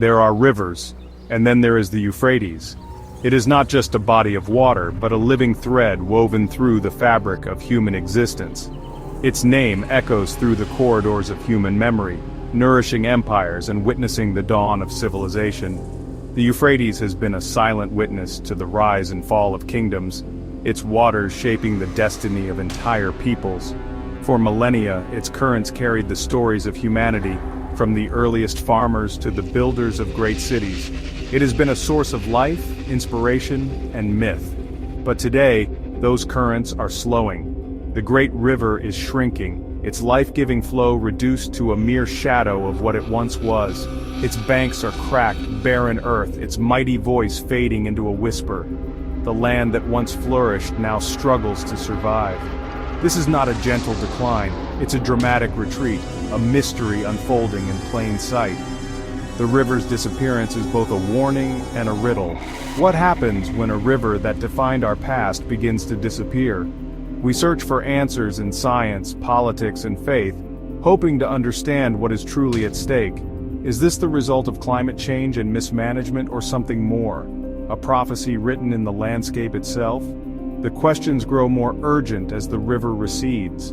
There are rivers, and then there is the Euphrates. It is not just a body of water, but a living thread woven through the fabric of human existence. Its name echoes through the corridors of human memory, nourishing empires and witnessing the dawn of civilization. The Euphrates has been a silent witness to the rise and fall of kingdoms, its waters shaping the destiny of entire peoples. For millennia, its currents carried the stories of humanity, from the earliest farmers to the builders of great cities. It has been a source of life, inspiration, and myth. But today, those currents are slowing. The great river is shrinking, its life-giving flow reduced to a mere shadow of what it once was. Its banks are cracked, barren earth, its mighty voice fading into a whisper. The land that once flourished now struggles to survive. This is not a gentle decline, it's a dramatic retreat, a mystery unfolding in plain sight. The river's disappearance is both a warning and a riddle. What happens when a river that defined our past begins to disappear? We search for answers in science, politics, and faith, hoping to understand what is truly at stake. Is this the result of climate change and mismanagement, or something more? A prophecy written in the landscape itself? The questions grow more urgent as the river recedes.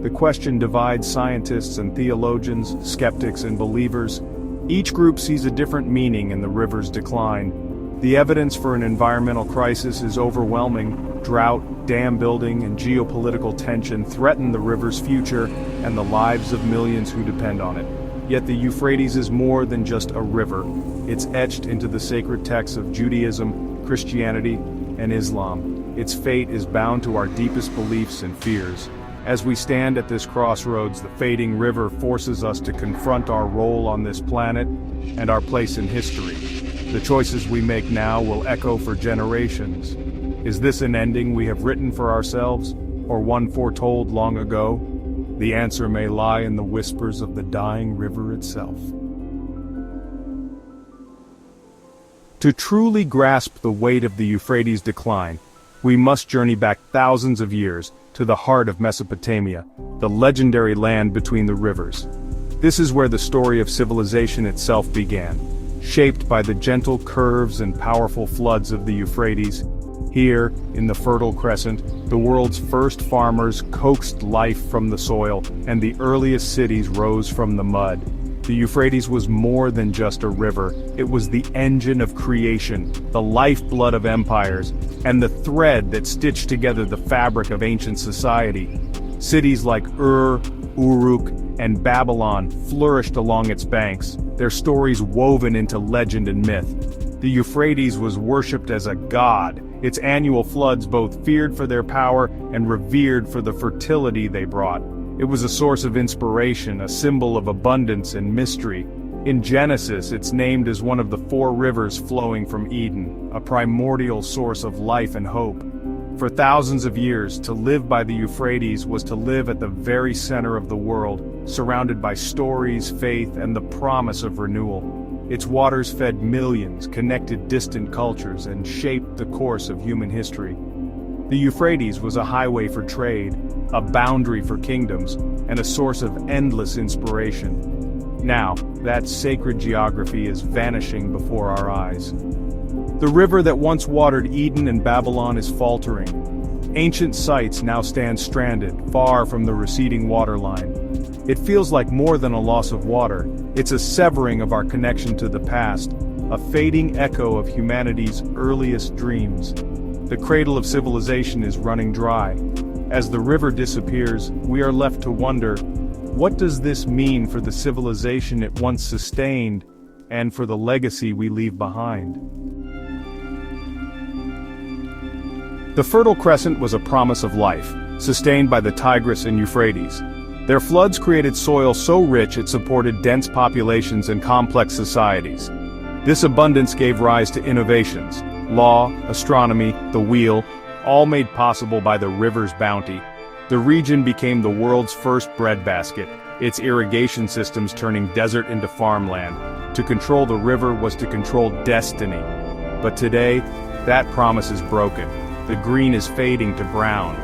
The question divides scientists and theologians, skeptics and believers. Each group sees a different meaning in the river's decline. The evidence for an environmental crisis is overwhelming. Drought, dam building, and geopolitical tension threaten the river's future and the lives of millions who depend on it. Yet the Euphrates is more than just a river. It's etched into the sacred texts of Judaism, Christianity, and Islam. Its fate is bound to our deepest beliefs and fears. As we stand at this crossroads, the fading river forces us to confront our role on this planet and our place in history. The choices we make now will echo for generations. Is this an ending we have written for ourselves, or one foretold long ago? The answer may lie in the whispers of the dying river itself. To truly grasp the weight of the Euphrates' decline, we must journey back thousands of years to the heart of Mesopotamia, the legendary land between the rivers. This is where the story of civilization itself began, shaped by the gentle curves and powerful floods of the Euphrates. Here, in the Fertile Crescent, the world's first farmers coaxed life from the soil, and the earliest cities rose from the mud. The Euphrates was more than just a river. It was the engine of creation, the lifeblood of empires, and the thread that stitched together the fabric of ancient society. Cities like Uruk, and Babylon flourished along its banks, their stories woven into legend and myth. The Euphrates was worshipped as a god, its annual floods both feared for their power and revered for the fertility they brought. It was a source of inspiration, a symbol of abundance and mystery. In Genesis, it's named as one of the 4 rivers flowing from Eden, a primordial source of life and hope. For thousands of years, to live by the Euphrates was to live at the very center of the world, surrounded by stories, faith, and the promise of renewal. Its waters fed millions, connected distant cultures, and shaped the course of human history. The Euphrates was a highway for trade, a boundary for kingdoms, and a source of endless inspiration. Now, that sacred geography is vanishing before our eyes. The river that once watered Eden and Babylon is faltering. Ancient sites now stand stranded, far from the receding waterline. It feels like more than a loss of water. It's a severing of our connection to the past, a fading echo of humanity's earliest dreams. The cradle of civilization is running dry. As the river disappears, we are left to wonder, what does this mean for the civilization it once sustained, and for the legacy we leave behind? The Fertile Crescent was a promise of life, sustained by the Tigris and Euphrates. Their floods created soil so rich it supported dense populations and complex societies. This abundance gave rise to innovations: law, astronomy, the wheel, all made possible by the river's bounty. The region became the world's first breadbasket, its irrigation systems turning desert into farmland. To control the river was to control destiny. But today, that promise is broken. The green is fading to brown.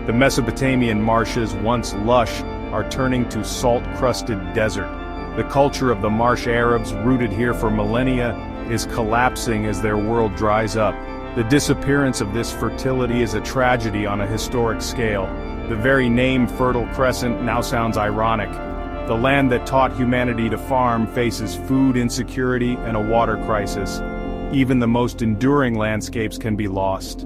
The Mesopotamian marshes, once lush, are turning to salt-crusted desert. The culture of the marsh Arabs, rooted here for millennia, is collapsing as their world dries up. The disappearance of this fertility is a tragedy on a historic scale. The very name Fertile Crescent now sounds ironic. The land that taught humanity to farm faces food insecurity and a water crisis. Even the most enduring landscapes can be lost.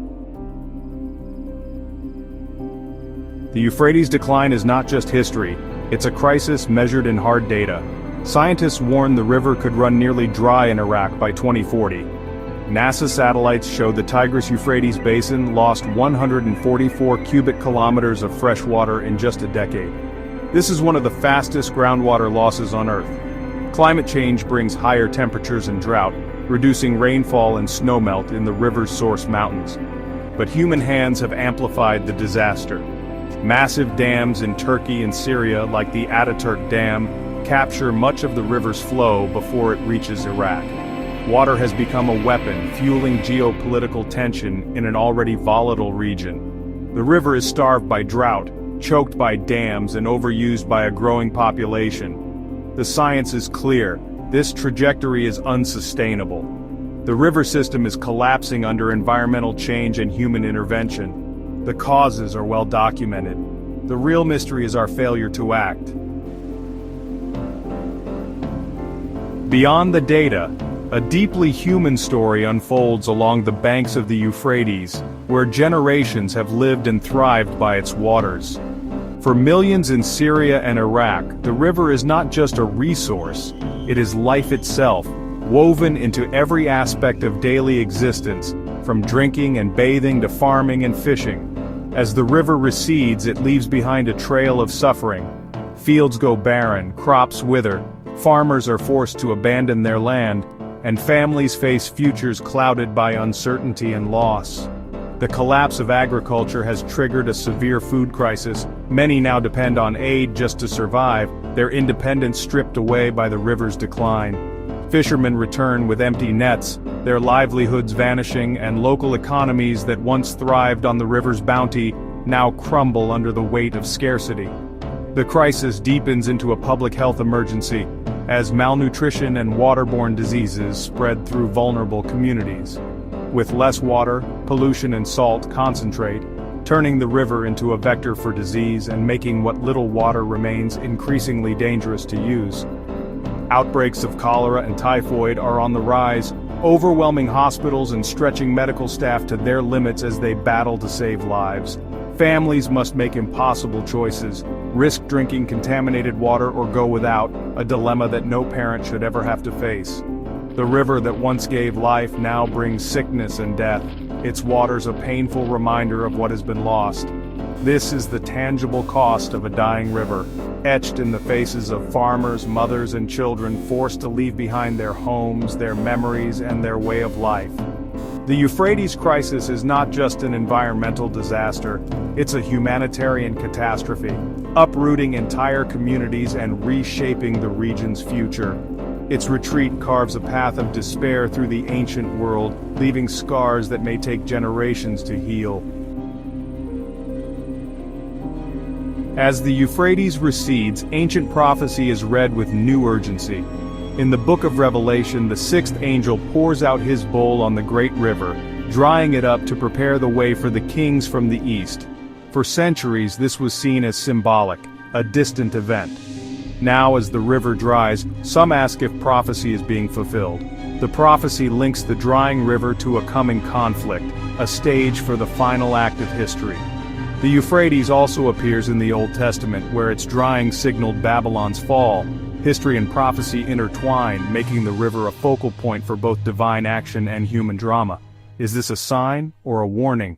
The Euphrates decline is not just history, it's a crisis measured in hard data. Scientists warn the river could run nearly dry in Iraq by 2040. NASA satellites show the Tigris-Euphrates basin lost 144 cubic kilometers of fresh water in just a decade. This is one of the fastest groundwater losses on Earth. Climate change brings higher temperatures and drought, reducing rainfall and snowmelt in the river's source mountains. But human hands have amplified the disaster. Massive dams in Turkey and Syria, like the Ataturk Dam, capture much of the river's flow before it reaches Iraq. Water has become a weapon, fueling geopolitical tension in an already volatile region. The river is starved by drought, choked by dams, and overused by a growing population. The science is clear: this trajectory is unsustainable. The river system is collapsing under environmental change and human intervention. The causes are well documented. The real mystery is our failure to act. Beyond the data, a deeply human story unfolds along the banks of the Euphrates, where generations have lived and thrived by its waters. For millions in Syria and Iraq, the river is not just a resource, it is life itself, woven into every aspect of daily existence, from drinking and bathing to farming and fishing. As the river recedes, it leaves behind a trail of suffering. Fields go barren, crops wither, farmers are forced to abandon their land, and families face futures clouded by uncertainty and loss. The collapse of agriculture has triggered a severe food crisis. Many now depend on aid just to survive, their independence stripped away by the river's decline. Fishermen return with empty nets, their livelihoods vanishing, and local economies that once thrived on the river's bounty now crumble under the weight of scarcity. The crisis deepens into a public health emergency, as malnutrition and waterborne diseases spread through vulnerable communities. With less water, pollution and salt concentrate, turning the river into a vector for disease and making what little water remains increasingly dangerous to use. Outbreaks of cholera and typhoid are on the rise, overwhelming hospitals and stretching medical staff to their limits as they battle to save lives. Families must make impossible choices, risk drinking contaminated water or go without, a dilemma that no parent should ever have to face. The river that once gave life now brings sickness and death, its waters a painful reminder of what has been lost. This is the tangible cost of a dying river, etched in the faces of farmers, mothers, and children forced to leave behind their homes, their memories, and their way of life. The Euphrates crisis is not just an environmental disaster, it's a humanitarian catastrophe, uprooting entire communities and reshaping the region's future. Its retreat carves a path of despair through the ancient world, leaving scars that may take generations to heal. As the Euphrates recedes, ancient prophecy is read with new urgency. In the book of Revelation, the sixth angel pours out his bowl on the great river, drying it up to prepare the way for the kings from the east. For centuries, this was seen as symbolic, a distant event. Now, as the river dries, some ask if prophecy is being fulfilled. The prophecy links the drying river to a coming conflict, a stage for the final act of history. The Euphrates also appears in the Old Testament, where its drying signaled Babylon's fall. History and prophecy intertwine, making the river a focal point for both divine action and human drama. Is this a sign or a warning?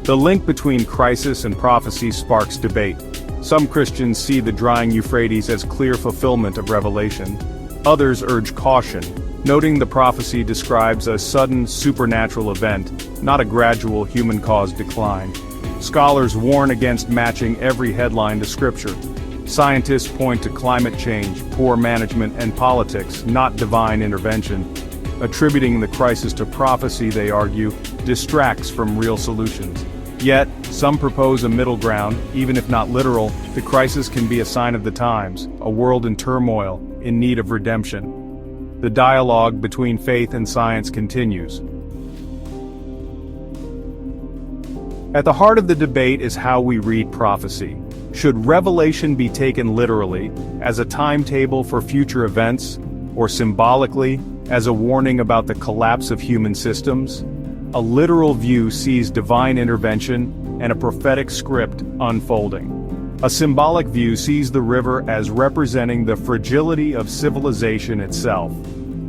The link between crisis and prophecy sparks debate. Some Christians see the drying Euphrates as clear fulfillment of Revelation. Others urge caution, noting the prophecy describes a sudden supernatural event, not a gradual human-caused decline. Scholars warn against matching every headline to Scripture. Scientists point to climate change, poor management, and politics, not divine intervention. Attributing the crisis to prophecy, they argue, distracts from real solutions. Yet, some propose a middle ground. Even if not literal, the crisis can be a sign of the times, a world in turmoil, in need of redemption. The dialogue between faith and science continues. At the heart of the debate is how we read prophecy. Should revelation be taken literally, as a timetable for future events, or symbolically, as a warning about the collapse of human systems? A literal view sees divine intervention and a prophetic script unfolding. A symbolic view sees the river as representing the fragility of civilization itself.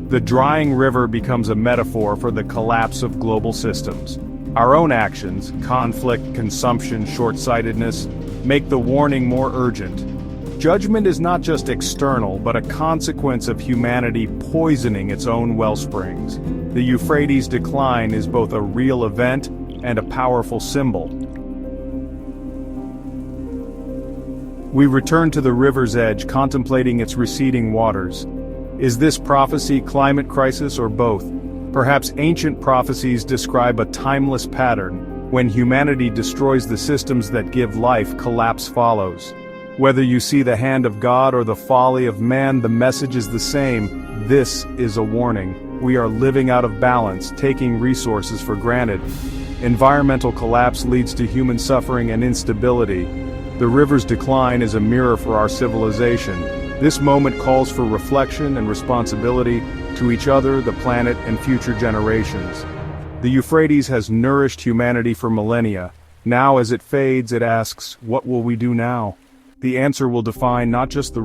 The drying river becomes a metaphor for the collapse of global systems. Our own actions, conflict, consumption, short-sightedness, make the warning more urgent. Judgment is not just external, but a consequence of humanity poisoning its own wellsprings. The Euphrates decline is both a real event and a powerful symbol. We return to the river's edge, contemplating its receding waters. Is this prophecy climate crisis or both? Perhaps ancient prophecies describe a timeless pattern. When humanity destroys the systems that give life, collapse follows. Whether you see the hand of God or the folly of man, the message is the same. This is a warning. We are living out of balance, taking resources for granted. Environmental collapse leads to human suffering and instability. The river's decline is a mirror for our civilization. This moment calls for reflection and responsibility to each other, the planet, and future generations. The Euphrates has nourished humanity for millennia. Now as it fades, it asks, what will we do now? The answer will define not just the